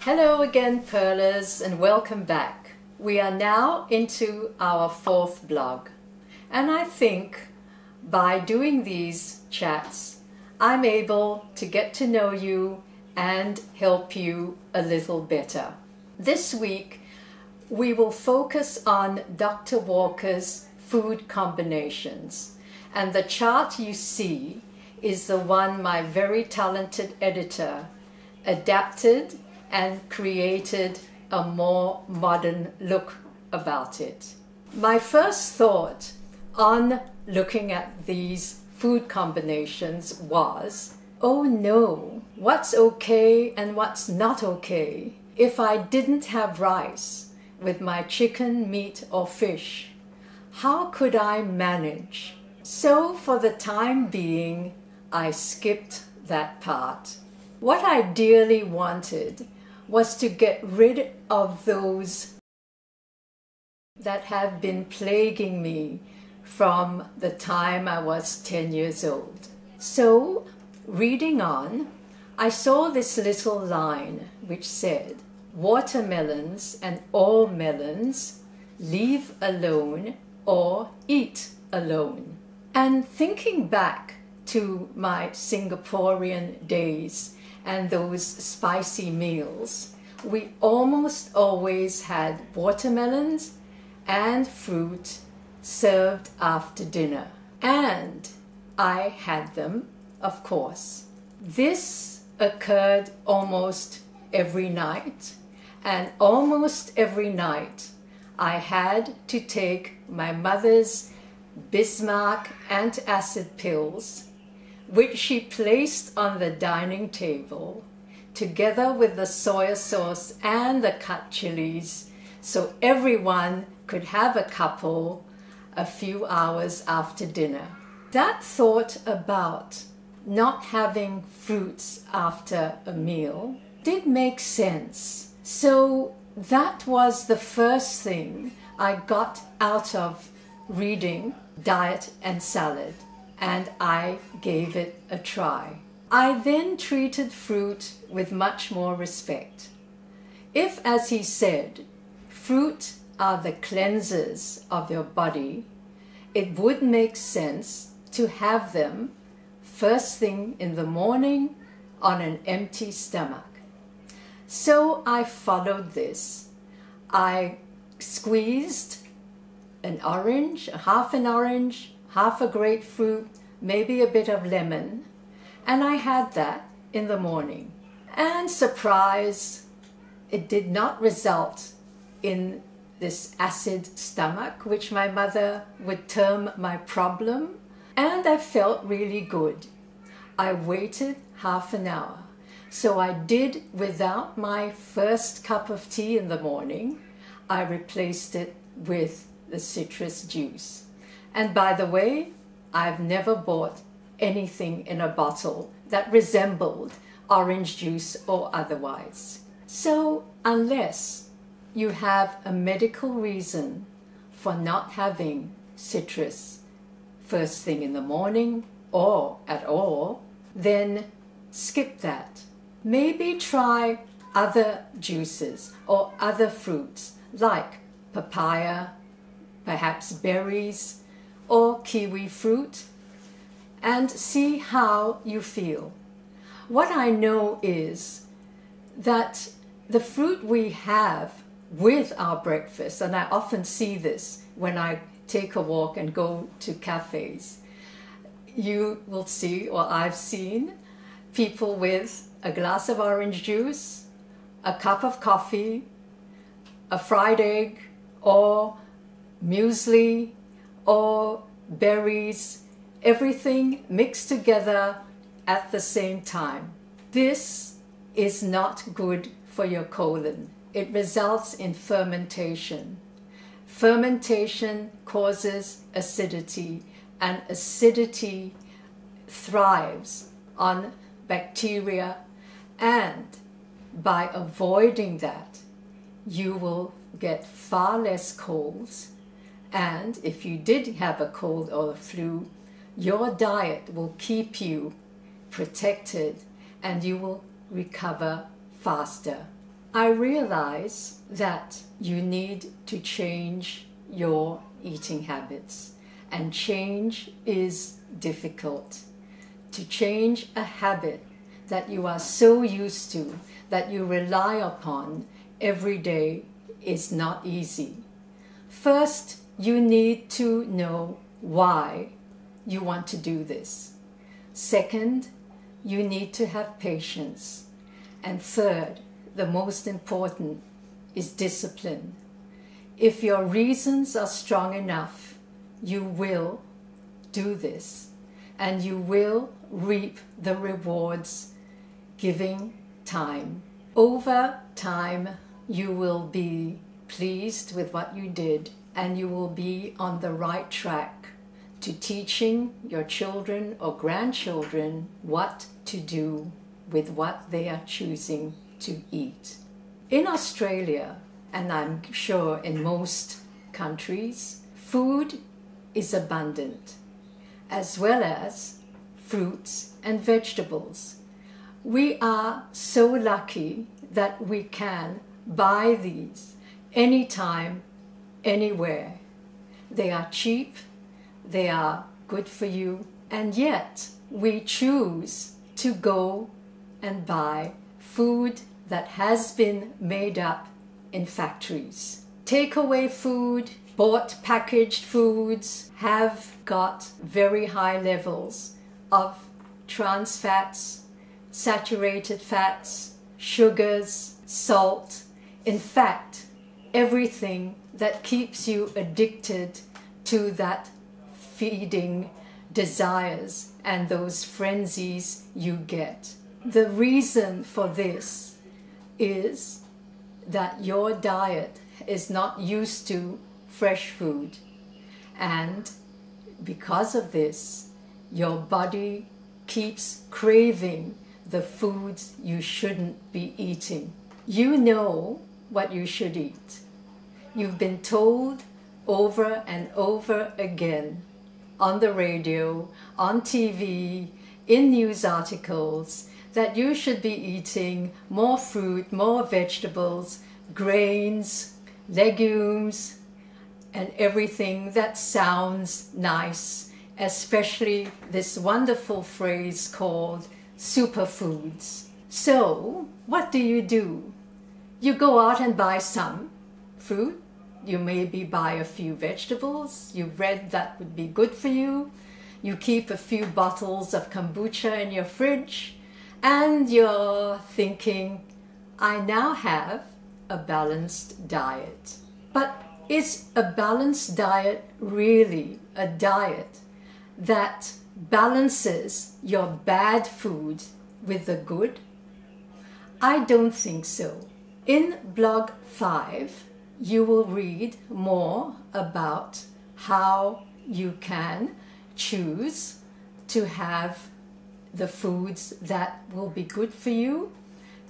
Hello again, Pearlers, and welcome back. We are now into our fourth blog, and I think by doing these chats, I'm able to get to know you and help you a little better. This week, we will focus on Dr. Walker's food combinations, and the chart you see is the one my very talented editor adapted and created a more modern look about it. My first thought on looking at these food combinations was, oh no, what's okay and what's not okay? If I didn't have rice with my chicken, meat or fish, how could I manage? So for the time being, I skipped that part. What I dearly wanted was to get rid of those that have been plaguing me from the time I was 10 years old. So, reading on, I saw this little line which said, watermelons and all melons, leave alone or eat alone. And thinking back to my Singaporean days and those spicy meals, we almost always had watermelons and fruit served after dinner. And I had them, of course. This occurred almost every night, and almost every night I had to take my mother's Bismarck antacid pills, which she placed on the dining table together with the soy sauce and the cut chilies, so everyone could have a couple a few hours after dinner. That thought about not having fruits after a meal did make sense. So that was the first thing I got out of reading Diet and Salad, and I gave it a try. I then treated fruit with much more respect. If, as he said, fruit are the cleansers of your body, it would make sense to have them first thing in the morning on an empty stomach. So I followed this. I squeezed an orange, half a grapefruit, maybe a bit of lemon, and I had that in the morning. And surprise, it did not result in this acid stomach, which my mother would term my problem, and I felt really good. I waited half an hour. So I did without my first cup of tea in the morning. I replaced it with the citrus juice. And by the way, I've never bought anything in a bottle that resembled orange juice or otherwise. So unless you have a medical reason for not having citrus first thing in the morning or at all, then skip that. Maybe try other juices or other fruits like papaya, perhaps berries, or kiwi fruit, and see how you feel. What I know is that the fruit we have with our breakfast, and I often see this when I take a walk and go to cafes, you will see, or I've seen, people with a glass of orange juice, a cup of coffee, a fried egg, or muesli, or berries, everything mixed together at the same time. This is not good for your colon. It results in fermentation. Fermentation causes acidity, and acidity thrives on bacteria, and by avoiding that, you will get far less colds. And if you did have a cold or a flu, your diet will keep you protected and you will recover faster. I realize that you need to change your eating habits, and change is difficult. To change a habit that you are so used to, that you rely upon every day, is not easy. First, you need to know why you want to do this. Second, you need to have patience. And third, the most important, is discipline. If your reasons are strong enough, you will do this, and you will reap the rewards giving time. Over time, you will be pleased with what you did, and you will be on the right track to teaching your children or grandchildren what to do with what they are choosing to eat. In Australia, and I'm sure in most countries, food is abundant, as well as fruits and vegetables. We are so lucky that we can buy these anytime, anywhere. They are cheap, they are good for you, and yet we choose to go and buy food that has been made up in factories. Takeaway food, bought packaged foods have got very high levels of trans fats, saturated fats, sugars, salt. In fact, everything that keeps you addicted to that feeding desires and those frenzies you get. The reason for this is that your diet is not used to fresh food, and because of this, your body keeps craving the foods you shouldn't be eating. You know what you should eat. You've been told over and over again on the radio, on TV, in news articles, that you should be eating more fruit, more vegetables, grains, legumes, and everything that sounds nice, especially this wonderful phrase called superfoods. So, what do? You go out and buy some fruit. You maybe buy a few vegetables. You've read that would be good for you. You keep a few bottles of kombucha in your fridge, and you're thinking, I now have a balanced diet. But is a balanced diet really a diet that balances your bad food with the good? I don't think so. In blog 5, you will read more about how you can choose to have the foods that will be good for you,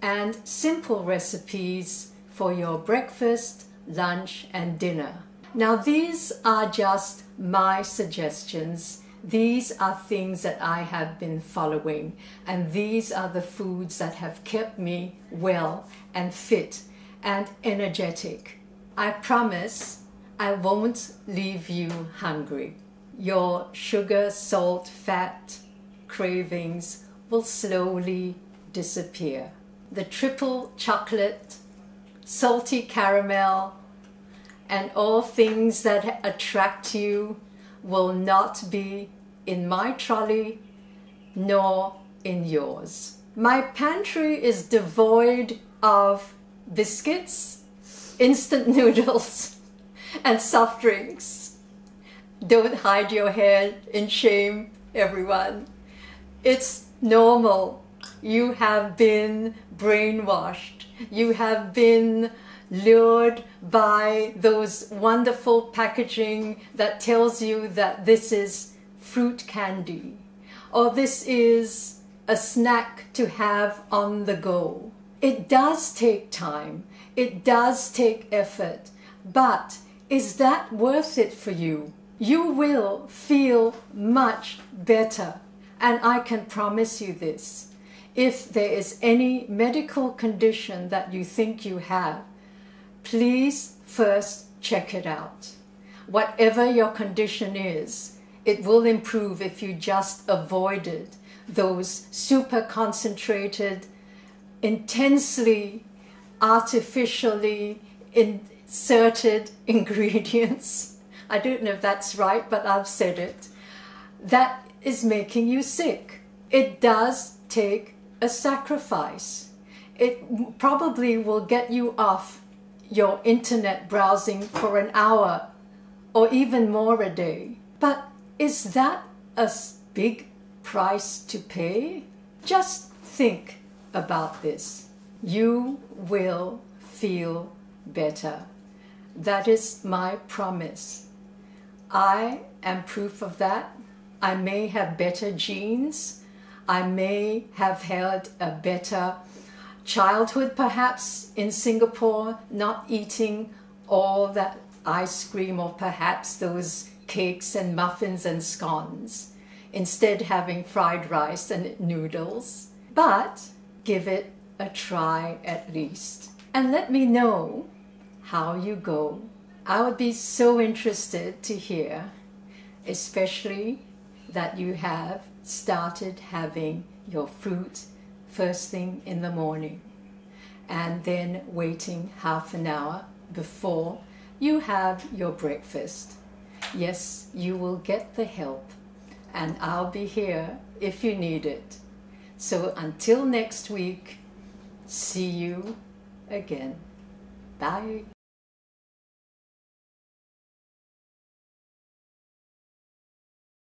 and simple recipes for your breakfast, lunch, and dinner. Now, these are just my suggestions. These are things that I have been following, and these are the foods that have kept me well and fit and energetic. I promise I won't leave you hungry. Your sugar, salt, fat cravings will slowly disappear. The triple chocolate, salty caramel, and all things that attract you will not be in my trolley nor in yours. My pantry is devoid of biscuits, instant noodles, and soft drinks. Don't hide your head in shame, everyone. It's normal. You have been brainwashed. You have been lured by those wonderful packaging that tells you that this is fruit candy, or this is a snack to have on the go. It does take time. It does take effort. But is that worth it for you? You will feel much better. And I can promise you this. if there is any medical condition that you think you have, please first check it out. Whatever your condition is, it will improve if you just avoided those super concentrated, intensely, artificially inserted ingredients. I don't know if that's right, but I've said it. That is making you sick. It does take a sacrifice. It probably will get you off your internet browsing for an hour or even more a day. But is that a big price to pay? Just think about this. You will feel better. That is my promise. I am proof of that. I may have better genes. I may have had a better childhood perhaps in Singapore, not eating all that ice cream or perhaps those cakes and muffins and scones, instead having fried rice and noodles. But give it a try at least. And let me know how you go. I would be so interested to hear, especially that you have started having your fruit first thing in the morning and then waiting half an hour before you have your breakfast. Yes, you will get the help, and I'll be here if you need it. So until next week, see you again. Bye.